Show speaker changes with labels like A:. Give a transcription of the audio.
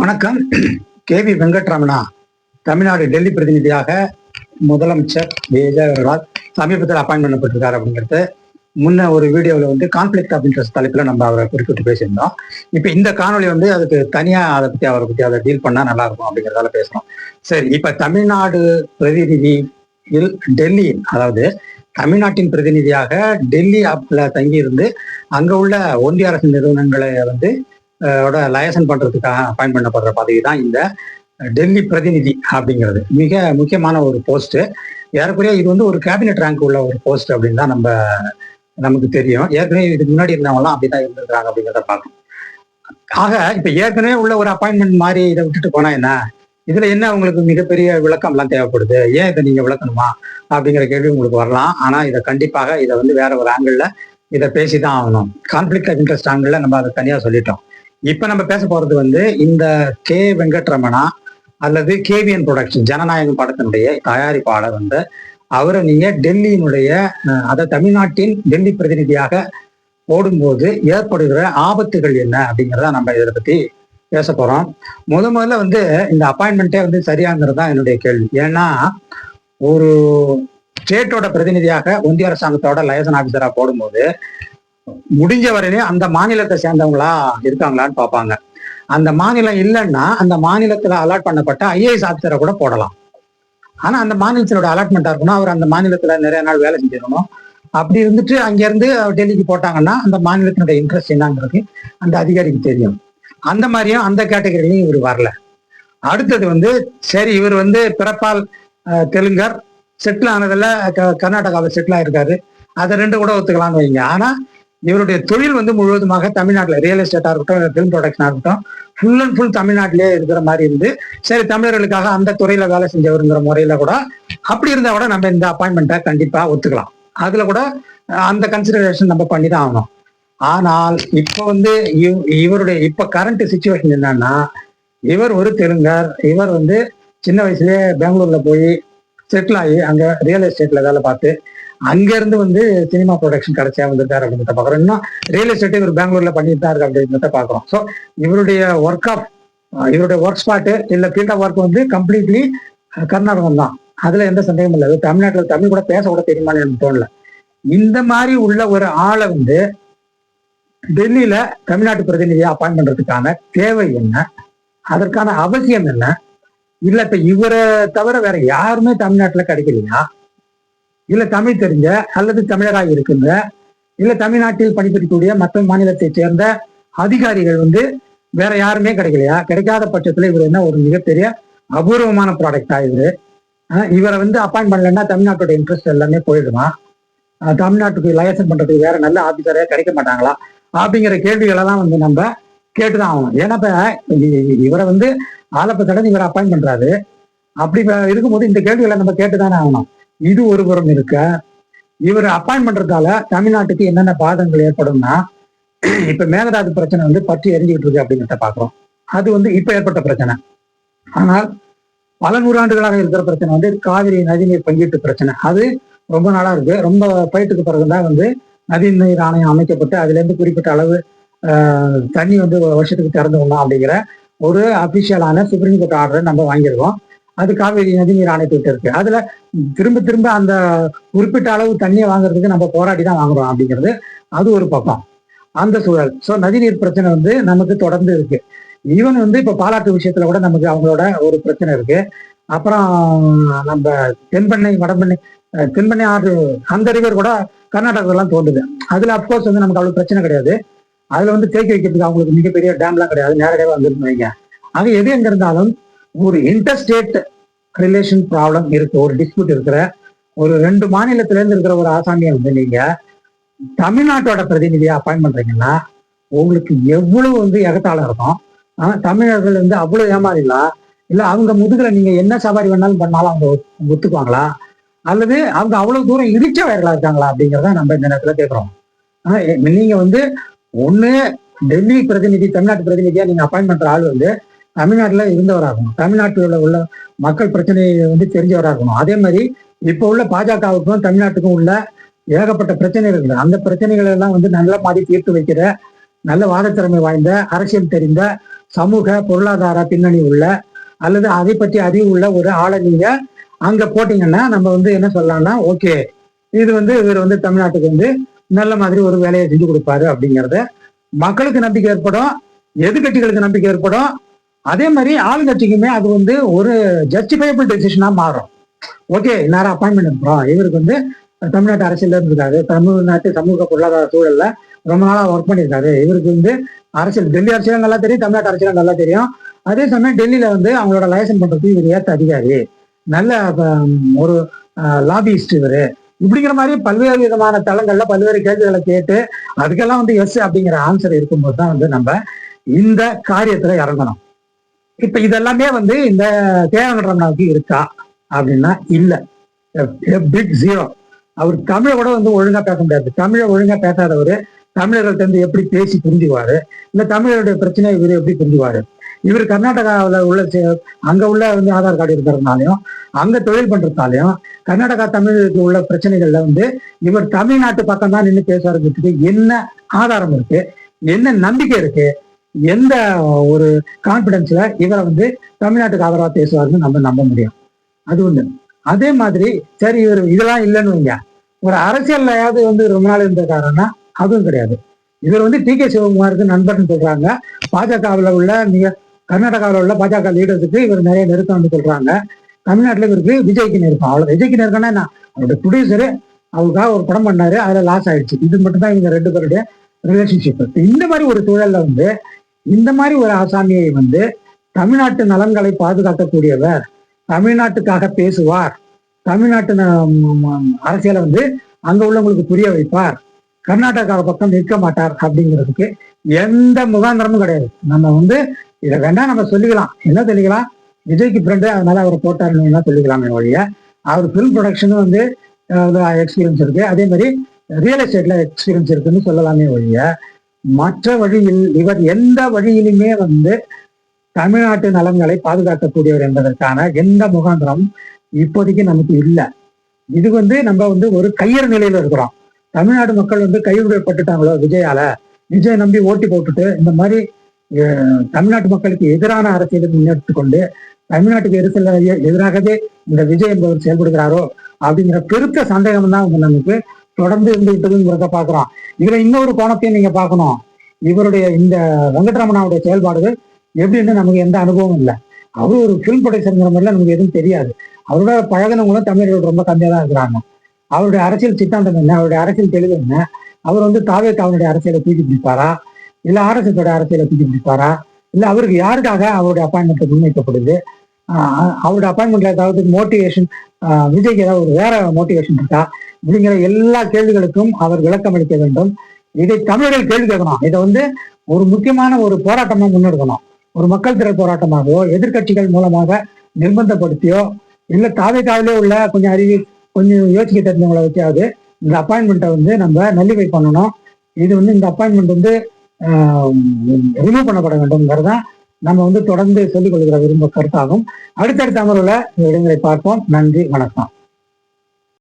A: வணக்கம். கேவி வெங்கட்ரமணா தமிழ்நாடு டெல்லி பிரதிநிதியாக முதலமைச்சர் அவர்களால் சமீபத்தில் அப்பாயின்ட் பண்ணப்பட்டிருக்காரு அப்படிங்கிறது முன்ன ஒரு வீடியோவில் வந்து கான்ஃபிளிக்ட் ஆஃப் இன்ட்ரெஸ்ட் தலைப்பில் நம்ம அவரை குறிப்பிட்டு பேசியிருந்தோம். இப்போ இந்த காணொலி வந்து அதுக்கு தனியாக அவரை பற்றி அதை டீல் பண்ணால் நல்லா இருக்கும் அப்படிங்கிறதால பேசுகிறோம். சரி, இப்போ தமிழ்நாடு பிரதிநிதியில் டெல்லி, அதாவது தமிழ்நாட்டின் பிரதிநிதியாக டெல்லி தங்கி இருந்து அங்கே உள்ள ஒன்றிய அரசு நிறுவனங்களை வந்து லைசன் பண்றதுக்காக அப்பாயின்ட் பண்ணப்படுற பதவி தான் இந்த டெல்லி பிரதிநிதி அப்படிங்கிறது. மிக முக்கியமான ஒரு போஸ்ட். ஏறக்குறைய இது வந்து ஒரு கேபினெட் ரேங்க் உள்ள ஒரு போஸ்ட் அப்படின்னு தான் நமக்கு தெரியும். ஏற்கனவே இதுக்கு முன்னாடி இருந்தவங்கலாம் அப்படிதான் இருந்திருக்காங்க அப்படிங்கிறத பார்க்கணும். ஆக இப்ப ஏற்கனவே உள்ள ஒரு அப்பாயின்மெண்ட் மாதிரி இதை விட்டுட்டு போனா என்ன, இதுல என்ன உங்களுக்கு மிகப்பெரிய விளக்கம் எல்லாம் தேவைப்படுது, ஏன் இதை நீங்க விளக்கணுமா அப்படிங்கிற கேள்வி உங்களுக்கு வரலாம். ஆனா இதை கண்டிப்பாக இதை வந்து வேற ஒரு ஆங்கிள் இதை பேசிதான் ஆகணும். கான்ஃபிளிக்ட் ஆஃப் இன்ட்ரெஸ்ட் ஆங்கிள் நம்ம அதை தனியா சொல்லிட்டோம். இப்ப நம்ம பேச போறது வந்து இந்த கே வெங்கட்ரமணா அல்லது கேவிஎன் ப்ரொடக்ஷன் ஜனநாயகம் படத்தினுடைய தயாரிப்பாளர் வந்து அவரை நீங்க டெல்லியினுடைய அதாவது தமிழ்நாட்டின் டெல்லி பிரதிநிதியாக ஓடும்போது ஏற்படுகிற ஆபத்துகள் என்ன அப்படிங்கிறத நம்ம இதை பத்தி பேச போறோம். முதல்ல வந்து இந்த அப்பாயின்மெண்ட்டே வந்து சரியாங்கிறது தான் என்னுடைய கேள்வி. ஏன்னா ஒரு ஸ்டேட்டோட பிரதிநிதியாக ஒன்றிய அரசாங்கத்தோட லைசன் ஆபீசரா போடும்போது முடிஞ்ச வரையிலும் அந்த மாநிலத்தை சேர்ந்தவங்களா இருக்காங்களான்னு பார்ப்பாங்க. அந்த மாநிலம் இல்லைன்னா அந்த மாநிலத்துல அலாட் பண்ணப்பட்ட ஐஏஎஸ் ஆபீசரை கூட போடலாம். ஆனா அந்த மாநிலத்தினோட அலாட்மெண்டா இருக்கணும், அவர் அந்த மாநிலத்துல நிறைய நாள் வேலை செஞ்சிடணும். அப்படி இருந்துட்டு அங்கிருந்து டெல்லிக்கு போட்டாங்கன்னா அந்த மாநிலத்தினுடைய இன்ட்ரெஸ்ட் என்னங்கிறது அந்த அதிகாரிக்கு தெரியும். அந்த மாதிரியும் அந்த கேட்டகரிலையும் இவர் வரல. அடுத்தது வந்து சரி, இவர் வந்து பிறப்பால் தெலுங்கர், செட்டில் ஆனதுல கர்நாடகாவில் செட்டில் ஆயிருக்காரு, அதை ரெண்டு கூட ஒத்துக்கலாம்னு வைங்க. ஆனா இவருடைய தொழில் வந்து முழுவதுமாக தமிழ்நாட்டில் ரியல் எஸ்டேட்டா இருக்கட்டும், ஃபிலிம் ப்ரொடக்ஷனா இருக்கட்டும், ஃபுல் அண்ட் ஃபுல் தமிழ்நாட்டிலே இருக்கிற மாதிரி இருந்து சரி தமிழர்களுக்காக அந்த துறையில வேலை செஞ்சவருங்கிற முறையில கூட அப்படி இருந்தா கூட நம்ம இந்த அப்பாயின்மெண்ட்டை கண்டிப்பா ஒத்துக்கலாம். அதுல கூட அந்த கன்சிடரேஷன் நம்ம பண்ணி தான் ஆகணும். ஆனால் இப்போ வந்து இவருடைய இப்ப கரண்ட் சிச்சுவேஷன் என்னன்னா, இவர் ஒரு தெலுங்கர், இவர் வந்து சின்ன வயசுலயே பெங்களூர்ல போய் செட்டில் ஆகி அங்க ரியல் எஸ்டேட்ல வேலை பார்த்து அங்க இருந்து வந்து சினிமா ப்ரொடக்ஷன் கடைசியா வந்திருக்காரு அப்படின்றத பாக்குறோம். இன்னும் ரியல் எஸ்டேட் இவர் பெங்களூர்ல பண்ணிட்டு தான் இருக்கு அப்படின்றத பாக்குறோம். ஸோ இவருடைய ஒர்க் ஸ்பாட்டு இல்ல ஃபீல்ட் ஆஃப் ஒர்க் வந்து கம்ப்ளீட்லி கர்நாடகம் தான். அதுல எந்த சந்தேகமும் இல்லை. தமிழ்நாட்டுல தமிழ் கூட பேச கூட தெரியுமான்னு எனக்கு தோணல. இந்த மாதிரி உள்ள ஒரு ஆளை வந்து டெல்லியில தமிழ்நாட்டு பிரதிநிதியா அப்பாயின்ட் பண்றதுக்கான தேவை என்ன, அதற்கான அவசியம் என்ன? இல்ல இப்ப இவரை தவிர வேற யாருமே தமிழ்நாட்டுல கிடைக்கலையா? இல்ல தமிழ் தெரிஞ்ச அல்லது தமிழராக இருக்கின்ற இல்ல தமிழ்நாட்டில் பணிபுரியக்கூடிய மற்ற மாநிலத்தை சேர்ந்த அதிகாரிகள் வந்து வேற யாருமே கிடைக்கலையா? கிடைக்காத பட்சத்துல இவர் என்ன ஒரு மிகப்பெரிய அபூர்வமான ப்ராடக்டா இவரை வந்து அப்பாயின்ட் பண்ணலன்னா தமிழ்நாட்டோட இன்ட்ரெஸ்ட் எல்லாமே போயிடுமா? தமிழ்நாட்டுக்கு லைசன் பண்றதுக்கு வேற நல்ல ஆபீசரே கிடைக்க மாட்டாங்களா அப்படிங்கிற கேள்விகளெல்லாம் வந்து நம்ம கேட்டுதான் ஆகணும். ஏன்னா இப்ப இவரை வந்து ஆலப்ப தடவை இவரை அப்பாயின்ட் பண்றாரு. அப்படி இருக்கும்போது இந்த கேள்விகளை நம்ம கேட்டுதானே ஆகணும். இது ஒரு புறம் இருக்க, இவர் அப்பாயின்ட் பண்றதால தமிழ்நாட்டுக்கு என்னென்ன பாதங்கள் ஏற்படும்னா, இப்ப மேகதாது பிரச்சனை வந்து பற்றி எரிஞ்சுக்கிட்டு இருக்கு அப்படிங்கிறத பாக்குறோம். அது வந்து இப்ப ஏற்பட்ட பிரச்சனை. ஆனால் பல நூறாண்டுகளாக இருக்கிற பிரச்சனை வந்து காவிரி நதிநீர் பங்கீட்டு பிரச்சனை. அது ரொம்ப நாளா இருக்கு. ரொம்ப ஃபைட்டுக்கு பிறகுதான் வந்து நதிநீர் ஆணையம் அமைக்கப்பட்டு அதுல இருந்து குறிப்பிட்ட அளவு தண்ணி வந்து வருஷத்துக்கு திறந்து விடணும் அப்படிங்கிற ஒரு அபிஷியலான சுப்ரீம் கோர்ட் ஆர்டரை நம்ம வாங்கியிருக்கோம். அது காவிரி நதிநீர் ஆணையத்திட்ட இருக்கு. அதுல திரும்ப திரும்ப அந்த குறிப்பிட்ட அளவு தண்ணியை வாங்குறதுக்கு நம்ம போராடி தான் வாங்குறோம் அப்படிங்கிறது அது ஒரு பக்கம். அந்த சூழல். ஸோ நதிநீர் பிரச்சனை வந்து நமக்கு தொடர்ந்து இருக்கு. ஈவன் வந்து இப்ப பாலாற்று விஷயத்துல கூட நமக்கு அவங்களோட ஒரு பிரச்சனை இருக்கு. அப்புறம் நம்ம தென்பெண்ணை ஆறு அந்த ரிவர் கூட கர்நாடகாலாம் தோன்றுது. அதுல அப்கோர்ஸ் வந்து நமக்கு அவ்வளவு பிரச்சனை கிடையாது. அதுல வந்து தேக்கி வைக்கிறதுக்கு அவங்களுக்கு மிகப்பெரிய டேம்லாம் கிடையாது, நேரடியாக வந்துருந்து வைங்க. ஆக எது எங்க இருந்தாலும் ஒரு இன்டர்ஸ்டேட் ரிலேஷன் ப்ராப்ளம் இருக்கு, ஒரு டிஸ்பியூட் இருக்கிற ஒரு ரெண்டு மாநிலத்துல இருந்து இருக்கிற ஒரு ஆசாமியை வந்து நீங்க தமிழ்நாட்டோட பிரதிநிதியா அப்பாயின்ட் பண்றீங்கன்னா உங்களுக்கு எவ்வளவு வந்து எகத்தாளம் இருக்கும். ஆனா தமிழர்கள் வந்து அவ்வளவு ஏமாறிடலாம். இல்ல அவங்க முதுகுல நீங்க என்ன சவாரி வேணாலும் பண்ணாலும் அவங்க ஒத்துக்குவாங்களா, அல்லது அவங்க அவ்வளவு தூரம் இடிச்ச வயர்களா இருக்காங்களா அப்படிங்கிறத நம்ம இந்த நேரத்துல கேட்கிறோம். நீங்க வந்து ஒண்ணு டெல்லி பிரதிநிதி, தமிழ்நாட்டு பிரதிநிதியா நீங்க அப்பாயின்ட் பண்ற ஆள் வந்து தமிழ்நாட்டுல இருந்தவராகணும், தமிழ்நாட்டில் உள்ள மக்கள் பிரச்சனையை வந்து தெரிஞ்சவராக இருக்கணும். அதே மாதிரி இப்போ உள்ள பாஜகவுக்கும் தமிழ்நாட்டுக்கும் உள்ள ஏகப்பட்ட பிரச்சனை இருக்குது. அந்த பிரச்சனைகள் எல்லாம் வந்து நல்ல மாதிரி தீர்த்து வைக்கிற நல்ல வாதத்திறமை வாய்ந்த அரசியல் தெரிந்த சமூக பொருளாதார பின்னணி உள்ள அல்லது அதை பற்றி அறிவு உள்ள ஒரு ஆளை நீங்க அங்க போட்டீங்கன்னா நம்ம வந்து என்ன சொல்லலாம்னா, ஓகே இது வந்து இவர் வந்து தமிழ்நாட்டுக்கு வந்து நல்ல மாதிரி ஒரு வேலையை செஞ்சு கொடுப்பாரு அப்படிங்கிறத மக்களுக்கு நம்பிக்கை ஏற்படும், எதிர்கட்சிகளுக்கு நம்பிக்கை ஏற்படும். அதே மாதிரி ஆளுங்கட்சிக்குமே அது வந்து ஒரு ஜஸ்டிஃபைபிள் டெசிஷனா மாறும். ஓகே நேரம் அப்பாயின்மெண்ட் இருக்கிறோம், இவருக்கு வந்து தமிழ்நாட்டு அரசியல் இருந்திருக்காரு, தமிழ்நாட்டு சமூக பொருளாதார சூழல்ல ரொம்ப நாளா ஒர்க் பண்ணியிருக்காரு, இவருக்கு வந்து அரசியல் டெல்லி அரசியலும் நல்லா தெரியும், தமிழ்நாட்டு அரசியலும் நல்லா தெரியும். அதே சமயம் டெல்லியில வந்து அவங்களோட லைசன்ஸ் பண்றதுக்கு இவர் ஏற்ற அதிகாரி, நல்ல ஒரு லாபிஸ்ட் இவரு, இப்படிங்கிற மாதிரி பல்வேறு விதமான தளங்கள்ல பல்வேறு கேள்விகளை கேட்டு அதுக்கெல்லாம் வந்து எஸ் அப்படிங்கிற ஆன்சர் இருக்கும்போது தான் வந்து நம்ம இந்த காரியத்துல இறங்கணும். இப்ப இதெல்லாமே வந்து இந்த தேவகரமணாவுக்கு இருக்கா அப்படின்னா இல்ல, பிக் ஜீரோ. அவர் தமிழை கூட வந்து ஒழுங்கா பேச முடியாது. தமிழை ஒழுங்கா பேசாதவர் தமிழர்கள்ட்ட இருந்து எப்படி பேசி புரிஞ்சுக்குவாரு, இல்ல தமிழருடைய பிரச்சனை இவர் எப்படி புரிஞ்சுக்குவாரு? இவர் கர்நாடகாவில் உள்ள அங்க உள்ள வந்து ஆதார் கார்டு இருக்கிறதுனாலையும் அங்க தொழில் பண்றதுனாலையும் கர்நாடகா தமிழுக்கு உள்ள பிரச்சனைகள்ல வந்து இவர் தமிழ்நாட்டு பக்கம் தான் நின்று பேசுறதுக்கு என்ன ஆதாரம் இருக்கு, என்ன நம்பிக்கை இருக்கு, எந்த ஒரு கான்பிடன்ஸ்ல இவரை வந்து தமிழ்நாட்டுக்கு ஆதரவா பேசுவாருன்னு நம்ம நம்ப முடியும்? அது ஒண்ணு. அதே மாதிரி சரி இவர் இதெல்லாம் இல்லைன்னு வைங்க, ஒரு அரசியல்லையாவது வந்து ரொம்ப நாள் இருந்திருக்காருன்னா அதுவும் கிடையாது. இவர் வந்து டி கே சிவகுமாருக்கு நண்பர்னு சொல்றாங்க. பாஜகவில் உள்ள கர்நாடகாவில் உள்ள பாஜக லீடர்ஸுக்கு இவர் நிறைய நெருக்கம்னு சொல்றாங்க. தமிழ்நாட்டில் இவருக்கு விஜய்க்கு நெருக்கம். அவ்வளோ விஜய்க்கு நெருக்கம்னா என்ன, அவருடைய ப்ரொடியூசரு அவருக்காக ஒரு படம் பண்ணாரு, அதுல லாஸ் ஆயிடுச்சு. இது மட்டும் தான் இவங்க ரெண்டு பேருடைய ரிலேஷன்ஷிப். இந்த மாதிரி ஒரு சூழல்ல வந்து இந்த மாதிரி ஒரு ஆசாமியை வந்து தமிழ்நாட்டு நலன்களை பாதுகாக்கக்கூடியவர், தமிழ்நாட்டுக்காக பேசுவார், தமிழ்நாட்டு அரசியலை வந்து அங்க உள்ளவங்களுக்கு புரிய வைப்பார், கர்நாடகா பக்கம் நிற்க மாட்டார் அப்படிங்கிறதுக்கு எந்த முகாந்திரமும் கிடையாது. நம்ம வந்து இதை வேணா நம்ம சொல்லிக்கலாம், என்ன சொல்லிக்கலாம், விஜய்க்கு ஃப்ரெண்டு அதனால அவரை போட்டாருன்னு என்ன சொல்லிக்கலாமே ஒழிய அவர் ஃபிலிம் ப்ரொடக்ஷனும் வந்து எக்ஸ்பீரியன்ஸ் இருக்கு, அதே மாதிரி ரியல் எஸ்டேட்ல எக்ஸ்பீரியன்ஸ் இருக்குன்னு சொல்லலாமே ஒழிய மற்ற வழியில் இவர் எந்த வழியிலுமே வந்து தமிழ்நாட்டு நலன்களை பாதுகாக்கக்கூடியவர் என்பதற்கான எந்த முகாந்திரம் இப்போதைக்கு நமக்கு இல்லை. இது வந்து நம்ம வந்து ஒரு கையறு நிலையில இருக்கிறோம். தமிழ்நாடு மக்கள் வந்து கைவிடப்பட்டுட்டாங்களோ விஜயால, விஜய் நம்பி ஓட்டி போட்டுட்டு இந்த மாதிரி தமிழ்நாட்டு மக்களுக்கு எதிரான அரசியலை முன்னெடுத்து கொண்டு தமிழ்நாட்டுக்கு எதிராகவே இந்த விஜய் என்பவர் செயல்படுகிறாரோ அப்படிங்கிற பெருத்த சந்தேகம் தான் வந்து நமக்கு தொடர்ந்து இருந்துகிட்டதுங்கிறத பாக்குறோம். இதுல இன்னொரு கோணத்தையும் நீங்க பார்க்கணும். இவருடைய இந்த வெங்கட்ரமணாவுடைய செயல்பாடுகள் எப்படின்னு நமக்கு எந்த அனுபவம் இல்லை. அவரு ஒரு ஃபிலிம் ப்ரொடியூசருங்கிற மாதிரிலாம் நமக்கு எதுவும் தெரியாது. அவரோட பழகினவங்களும் தமிழர்கள் ரொம்ப கம்மியாக தான் இருக்கிறாங்க. அவருடைய அரசியல் சித்தாந்தம் என்ன, அவருடைய அரசியல் தெளிவு என்ன, அவர் வந்து அவருடைய அரசியலை தூக்கி பிடிப்பாரா, இல்ல ஆர்எஸ்எஸோட அரசியலை தூக்கி பிடிப்பாரா, இல்ல அவருக்கு யாருக்காக அவருடைய அப்பாயின்மெண்ட் முன்வைக்கப்படுது, அவருடைய அப்பாயின்மெண்ட்ல ஏதாவது மோட்டிவேஷன், விஜய்க்கு ஏதாவது ஒரு வேற மோட்டிவேஷன் இருக்கா, அப்படிங்கிற எல்லா கேள்விகளுக்கும் அவர் விளக்கம் அளிக்க வேண்டும். இதை தமிழர்கள் கேள்வி கேட்கணும். இதை வந்து ஒரு முக்கியமான ஒரு போராட்டமா முன்னெடுக்கணும். ஒரு மக்கள் திரள் போராட்டமாகவோ எதிர்கட்சிகள் மூலமாக நிர்பந்தப்படுத்தியோ இல்ல தாவேக்காவிலே உள்ள கொஞ்சம் யோசிக்க தெரிஞ்சவங்களை வச்சாவது இந்த அப்பாயின்மெண்ட்டை வந்து நம்ம நல்லிவை பண்ணணும். இது வந்து இந்த அப்பாயின்மெண்ட் வந்து ரிமூவ் பண்ணப்பட வேண்டும்ங்கிறதான் நம்ம வந்து தொடர்ந்து சொல்லிக் கொள்கிற விரும்ப கருத்தாகும். அடுத்தடுத்த அமர்வுல இடங்களை பார்ப்போம். நன்றி, வணக்கம்.